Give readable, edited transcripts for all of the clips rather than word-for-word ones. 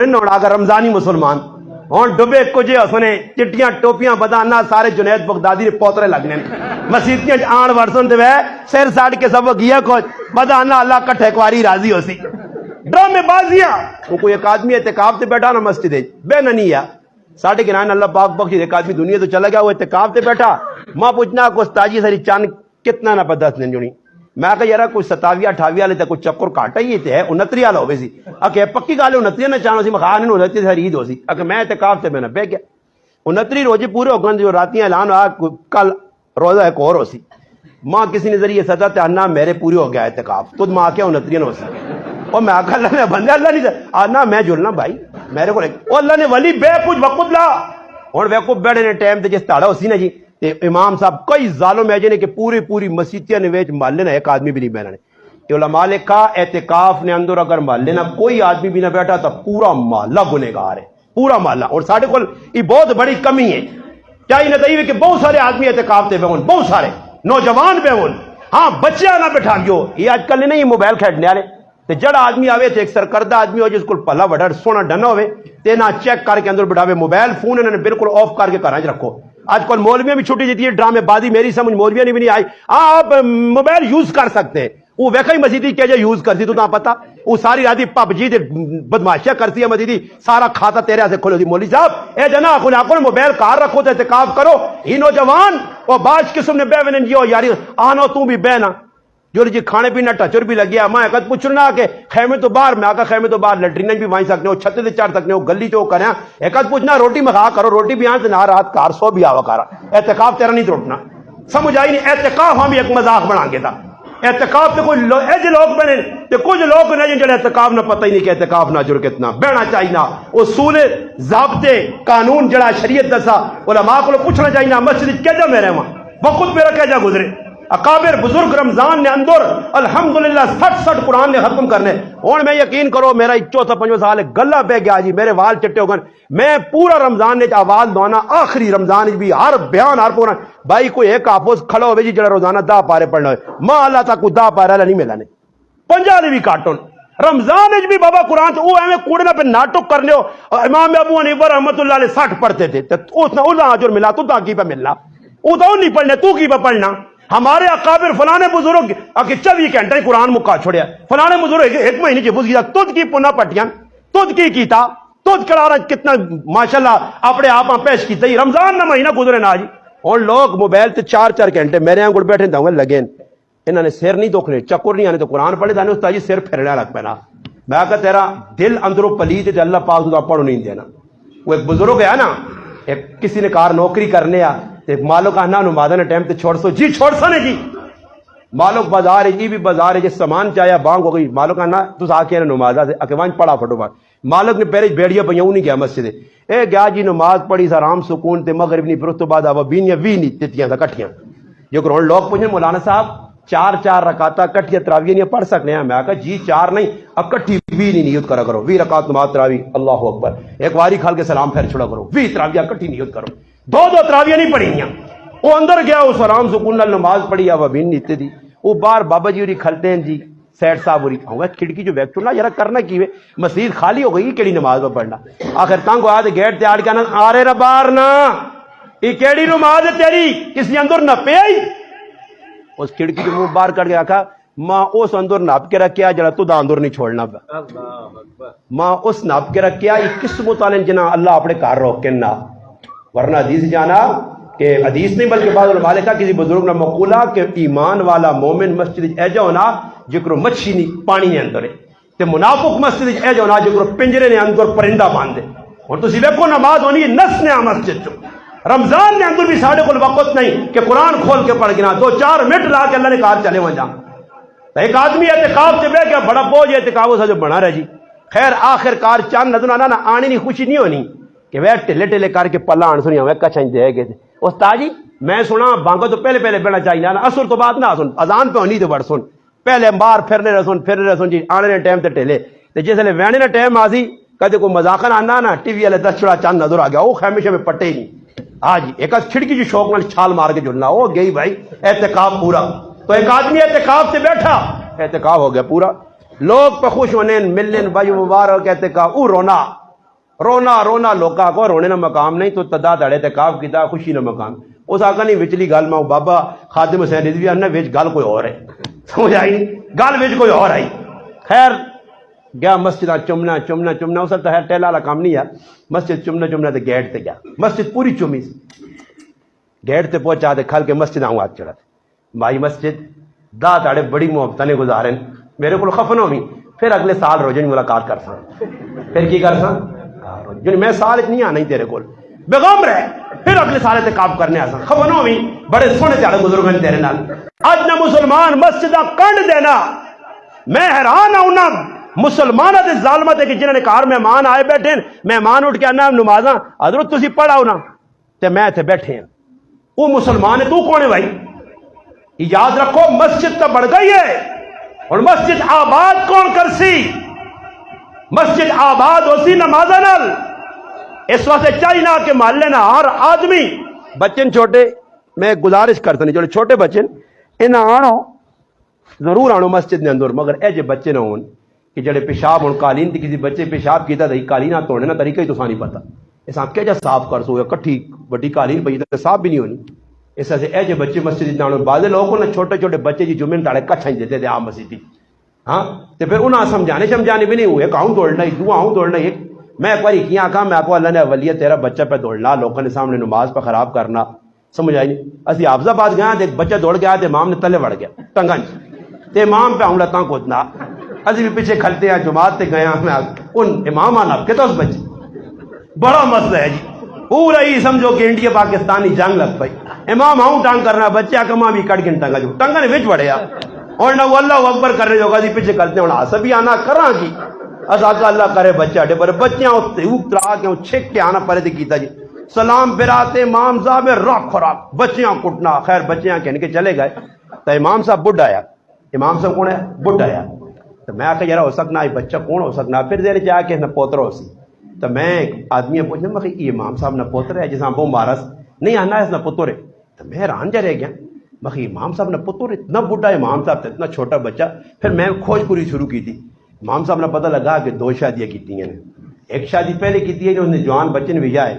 اگر رمضانی مسلمان ہوں ڈبے کجے ہسنے چٹیاں ٹوپیاں بدانا سارے جنید بغدادی نے پوترے لگنے مسیتیاں آن ورسن دے سر ساڑ کے سب گیا کچھ بدانا اللہ کا ٹھیکواری راضی ہو سی ڈرامے بازیاں وہ کوئی ایک آدمی اعتکاف تے بیٹھا نا مسجد بے ننی ہے ساڑھے کے نائن اللہ پاک بخش ایک آدمی دنیا تو چلا گیا وہ اعتکاف تے بیٹھا ماں پوچھنا کو استاجی ساری چاند کتنا نہ پتہ دس جنی میں کہا یار کوئی 27 والے تے کوئی چکر کاٹا ہی تے 29 والا ہوے سی کہ پکی گل 29 نہ چاہنا سی مخان 29 ساری عید ہو سی کہ میں اعتکاف تے میں نہ بہ گیا 29 روزے پورے ہو گئے جو راتیاں اعلان ہوا کل روزہ ایک اور ہو سی ماں کسی نے ذریعے صدا تے انا میرے پورے ہو گیا اعتکاف تو ماں کیا 29 ہو سی اور میں کہا اللہ نے بندے اللہ نہیں آنا میں جلنا بھائی میرے کو اللہ نے ولی بے کچھ وقت لا ہوں ویکو بیڑے نے ٹائم تے جس تاڑا ہو سی نا جی تے امام صاحب کئی ظالم ایجے نے کہ پوری مسیتیاں نے ویچ محلے نہ ایک آدمی بھی نہیں بیٹھا نے علماء نے کہا اعتکاف نے اندر اگر محلے نہ کوئی آدمی بھی نہ بیٹھا تو پورا محلہ گنہگار ہے پورا محلہ اور ساڈے کول یہ بہت بڑی کمی ہے چاہیے نہ تھی کہ بہت سارے آدمی اعتکاف تے بیٹھے بہت سارے نوجوان بیٹھے ہاں بچیاں نہ بٹھاؤ یہ آج کل نہیں یہ موبائل کھیڈنے والے تے جڑا آدمی آوے تے ایک سرکردہ آدمی ہو جس کو پلا بڑا سونا ڈنا ہوئے تے نہ چیک کر کے اندر بٹھاوے موبائل فون انہوں نے بالکل آف کر کے گھر رکھو آج کل مولویاں بھی چھٹی دیتی ہے ڈرامے بازی میری سمجھ مولویاں نے بھی نہیں آئی آپ موبائل یوز کر سکتے ہیں وہ ویکھا ہی مسیدی کیا جائے یوز کرتی تو تاں پتا وہ ساری راتی پب جی بدماشیاں کرتی ہے مسیدی سارا کھاتا تیرے سے کھولو دی مولی صاحب اے جنا خلا کو موبائل کار رکھو تے اعتکاف کرو ہی نوجوان وہ باش قسم نے بے ونن جیو یاری آنو تو بھی بے نا جو جی کھانے پینا ٹچر بھی لگیا میں ایک پوچھنا کہ خیمے تو باہر میں آکا خیمے تو باہر لیٹرین بھی وہیں سکتے ہو چھتے سے چڑھ سکتے ہو گلی تو کریں ایک پوچھنا روٹی مخا کرو روٹی بھی آن سے نہ رات کار سو بھی آوا کارا اعتکاف تیرا نہیں توڑنا سمجھ آئی نہیں اعتکاف ہم ایک مذاق بنا گے تھا اعتکاف سے کوئی ایسے لوگ بنے تے کچھ لوگ نہیں جڑے اعتکاف نہ پتہ ہی نہیں کہ اعتکاف نہ جڑ کتنا بہنا چاہیے نا اصول ضابطے قانون جڑا شریعت دسا علماء کو پوچھنا چاہیے نا مسجد کیا جا میرے وہاں وقت میرا کیا جا گزرے اکابر بزرگ رمضان نے اندر الحمدللہ 60 قرآن نے ختم کرنے اور میں یقین کرو میرا 4-5 سال ہے گلہ بہ گیا جی میرے وال چٹے ہو گئے میں پورا رمضان نے آواز دوانا آخری رمضان بھی ہر بیان ہر پورا بھائی کوئی ایک آپوز کھڑا ہوئے جی جڑا روزانہ 10 پارے پڑھنا ہوئے ماں اللہ تک 10 پارے اللہ نہیں ملانے 50 بھی کاٹون رمضان بھی بابا قرآن وہ ایویں کوڑے نہ پہ ناٹک کر لیو امام ابو حنیفہ رحمۃ اللہ علیہ 60 پڑھتے تھے اس نے اللہ اجر ملا تو کی پہ ملنا وہ تو نہیں پڑھنے تو کی پہ پڑھنا ہمارے اکابر فلانے بزرگ کہ 24 گھنٹے قرآن مکا چھوڑیا فلانے بزرگ ایک مہینے کی بوجھ تجھ کی پنا پٹیاں تجھ کی کیتا تجھ کرارا کتنا ماشاءاللہ اپنے آپ پیش کیتا ہی رمضان نہ مہینہ گزرے نہ جی اور لوگ موبائل تے 4 گھنٹے میرے یہاں گڑ بیٹھے دوں لگے انہوں نے سر نہیں دکھنے چکر نہیں آنے تو قرآن پڑھے دانے استاد جی سر پھرنا لگ پینا میں کہا تیرا دل اندروں پلید تے اللہ پاک تو پڑھو نہیں دینا وہ ایک بزرگ ہے نا ایک کسی نے کار نوکری کرنے آ مالک آنا نمازہ نے ٹائم تے چھوڑ سو جی چھوڑ سو نے جی مالک بازار ہے جی بھی بازار ہے جی سامان چاہیا بانگ ہو گئی مالک آنا تو آکے نا نمازہ سے اکے وانچ پڑھا پھٹو بات مالک نے پہلے بیڑیا پہیوں نہیں گیا مسجد اے گیا جی نماز پڑھی سا رام سکون تے مغرب نہیں پھر اس تو بعد آوا بینیاں وی نہیں تیتیاں تھا کٹھیاں جو کہ لوگ پوچھیں مولانا صاحب 4 رکعتہ کٹھیاں تراویہ نہیں پڑھ سکنے ہیں میں کہا جی 4 نہیں اب کٹھی بھی نہیں نیت کرا کرو 20 رکعت نماز تراوی اللہ اکبر ایک واری کھال کے سلام پھر چھوڑا کرو 20 تراویہ کٹھی نیت کرو 2 تراویہ نہیں پڑھی وہ اندر گیا اس آرام سکون نال نماز پڑھی وہ بھی نیتے دی وہ باہر بابا جی کھلتے ہیں جی سیٹ صاحب ہوئی کھڑکی جو ویکٹ نا یار کرنا کی مسجد خالی ہو گئی کیڑی نماز پہ پڑھنا آخر تنگ ہوا تو گیٹ تے آڑ کے آنا آ رہے را باہر نا یہ کیڑی نماز ہے تیری کسی اندر نہ پے آئی اس کھڑکی جو منہ باہر کر کے آکھا ماں اس اندر ناپ کے رکھیا جڑا تو دا اندر نہیں چھوڑنا ماں اس ناپ کے رکھیا یہ کس مطالعہ جنا اللہ اپنے کار روک کے نہ ورنہ حدیث جانا کہ حدیث نہیں بلکہ بعض علماء نے کہا کسی بزرگ نے مقولہ کہ ایمان والا مومن مسجد ایجا ہونا جکرو مچھی نہیں پانی نے اندر ہے تے منافق مسجد ایجا ہونا جکرو پنجرے نے اندر پرندہ باندھے اور تو اسی ویکو نماز ہونی نس نے مسجد چو رمضان نے اندر بھی ساڑھے کو وقت نہیں کہ قرآن کھول کے پڑھ گنا 2-4 منٹ لا کے اللہ نے کہا چلے وہاں جاؤں ایک آدمی اعتکاف سے بے کیا بڑا بوجھ اعتکاف سے جو بنا رہے جی خیر آخر کار چاند نظر آنا نہ آنی نہیں خوشی نہیں ہونی کہ وہ ٹلے ٹلے کر کے پلا آن سنیا وہ کچھ دے گئے تھے استاد جی میں سنا بانگو تو پہلے بہنا چاہیے نا اصل تو بات نہ سن اذان پہ ہونی تو بڑھ سن پہلے باہر پھرنے رہ سن جی آنے ٹائم تے ٹھیلے تے جس لے وینے ٹائم آسی کدے کوئی مذاقن آنا نا ٹی وی والے 10 چھڑا چاند نظر آ گیا وہ خیمے میں پٹے ہی نہیں ہاں جی ایک کھڑکی جو شوق نال چھال مار کے جلنا وہ گئی بھائی اعتکاف پورا تو ایک آدمی اعتکاف سے بیٹھا اعتکاف ہو گیا پورا لوگ پہ خوش ہونے ملنے بھائی مبارک اعتکاف وہ رونا رونا رونا لوکا کو رونے نہ مقام نہیں تو تدا دڑے تے کاف کیتا خوشی نہ مقام اس آقا نہیں وچلی گل میں بابا خادم حسین رضوی نے وچ گل کوئی اور ہے سمجھ آئی نہیں گل وچ کوئی اور آئی خیر گیا مسجد چمنا چمنا چمنا اس ہے ٹیلا والا کام نہیں ہے مسجد چمنا چمنا تے گیٹ تے گیا مسجد پوری چومی سی گیٹ تے پہنچا تے کھل کے مسجد آؤں ہاتھ چڑھا بھائی مسجد دا تاڑے بڑی محبت نے گزارن میرے کو خفن ہوئی پھر اگلے سال روزے ملاقات کر سا پھر کی کر سا جو میں سال نہیں آنا ہی تیرے کو بیغم رہے پھر اگلے سال اعتکاف کرنے آسا خفن ہوئی بڑے سونے تیارے بزرگ ہیں تیرے نال اج نہ مسلمان مسجدہ کنڈ دینا میں حیران ہوں نا مسلمان دے ظالمت ہے کہ جنہوں نے کار مہمان آئے بیٹھے ہیں مہمان اٹھ کے آنا نمازاں حضرت تسی پڑھاؤ نا تے میں تے بیٹھے ہیں وہ مسلمان ہے تو کون ہے بھائی یاد رکھو مسجد تو بڑھ گئی ہے اور مسجد آباد کون کر سی مسجد آباد ہو سی نمازہ نال اس واسطے چاہیے نا کہ محلے نا ہر آدمی بچن چھوٹے میں گزارش کرتا نہیں جو چھوٹے بچن انہاں آنو ضرور آنو مسجد نے اندر مگر اے جے بچے نہ ہون کہ جڑے پیشاب ہوں قالین تھی کسی بچے پیشاب کیتا تھی قالین ہاتھ توڑنے نا طریقہ ہی تو نہیں پتا اس آپ کیا جا صاف کر سو یا کٹھی بڑی قالین پئی تے صاف بھی نہیں ہونی اس سے اے جے بچے مسجد اتنا آنو بعض لوگوں نے چھوٹے چھوٹے بچے جی جمعے تاڑے کچھ دیتے تھے عام مسجد ہاں تے پھر انہاں سمجھانے بھی نہیں ہوئے کہوں توڑنا ہی دو آؤں توڑنا ایک میں ایک باری کیا کہا میں آپ کو اللہ نے ولیت تیرا بچہ پہ دوڑنا لوگوں نے سامنے نماز پہ خراب کرنا سمجھ آئی نہیں اسی حافظ آباد گیا ایک بچہ دوڑ گیا تے امام نے تلے وڑ گیا ٹنگن تے امام پہ ہوں لتاں کودنا اسی بھی پیچھے کھلتے ہیں جماعت تے گیا میں ان امام آنا کہتا اس بچے بڑا مسئلہ ہے جی پورا ہی سمجھو کہ انڈیا پاکستانی جنگ لگ پئی امام آؤں ٹانگ کرنا بچہ کما بھی کٹ کے ٹنگا جو ٹنگا نے وچ وڑیا اور نہ وہ اللہ اکبر کرنے جو گا پیچھے کرتے ہیں آسا بھی آنا کراں کی ازاکہ اللہ کرے بچہ ڈے پر بچیاں ترا کے چھک کے آنا پڑے تھے کیتا جی سلام براتے امام صاحب راک خوراک بچیاں کٹنا خیر بچیاں کہنے کے چلے گئے تو امام صاحب بڈھ آیا امام صاحب کون ہے بڈھ آیا تو میں آکے یارا ہو سکنا یہ بچہ کون ہو سکنا پھر دیر جا کے نہ پوتر ہو سی تو میں ایک آدمی پوچھنا میں یہ امام صاحب نہ پوتر ہے جیسا وہ مارس نہیں آنا ہے اس نہ پتر ہے تو میں حیران جا رہ گیا میں امام صاحب نے پتر اتنا بڈھا امام صاحب اتنا چھوٹا بچہ پھر میں کھوج پوری شروع کی تھی امام صاحب نے پتہ لگا کہ 2 شادیاں کی ہیں ایک شادی پہلے کی ہے جو انہیں جوان بچے نے بھیجا ہے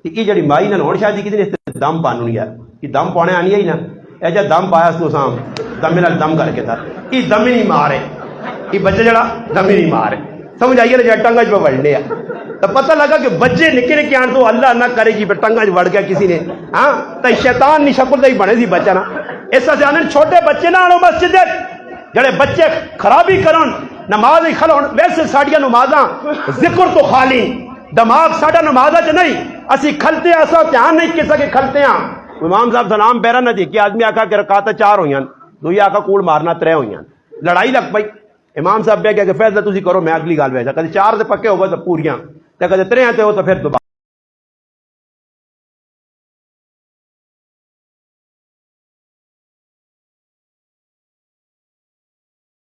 یہ جڑی مائی نے ہون شادی کی تھی دم پانونی ہے یہ دم پانے آنی ہے ہی نا ایجا دم پایا اس کو سام دم نال دم کر کے تھا یہ دم ہی نہیں مارے یہ بچے جڑا دم ہی نہیں مارے سمجھ آئیے نا جا ٹنگا پہ وڑنے تو پتہ لگا کہ بچے نکے نکے آن تو اللہ نہ کرے جی پہ ٹنگا وڑ گیا کسی نے ہاں تو شیطان نی شکل تو ہی بنے سی بچہ نا اس سے آنے چھوٹے بچے نہ آنو مسجد جڑے بچے خرابی کرن نماز ہی کھلون ویسے ساڑیاں نمازاں ذکر تو خالی دماغ ساڑا نمازہ چ نہیں اسی کھلتے ہیں ایسا دھیان نہیں کسا کے کھلتے ہیں امام صاحب سلام پیرا نہ دی کہ آدمی آکا کے رکعت 4 ہوئیں دوئی آکا کوڑ مارنا 3 ہوئیں لڑائی لگ پئی امام صاحب بے کہ فیصلہ تسی کرو میں اگلی گل ویسا کدی 4 دے پکے ہو گئے تو پوریاں تے کدی 3 تے ہو تو پھر دوبارہ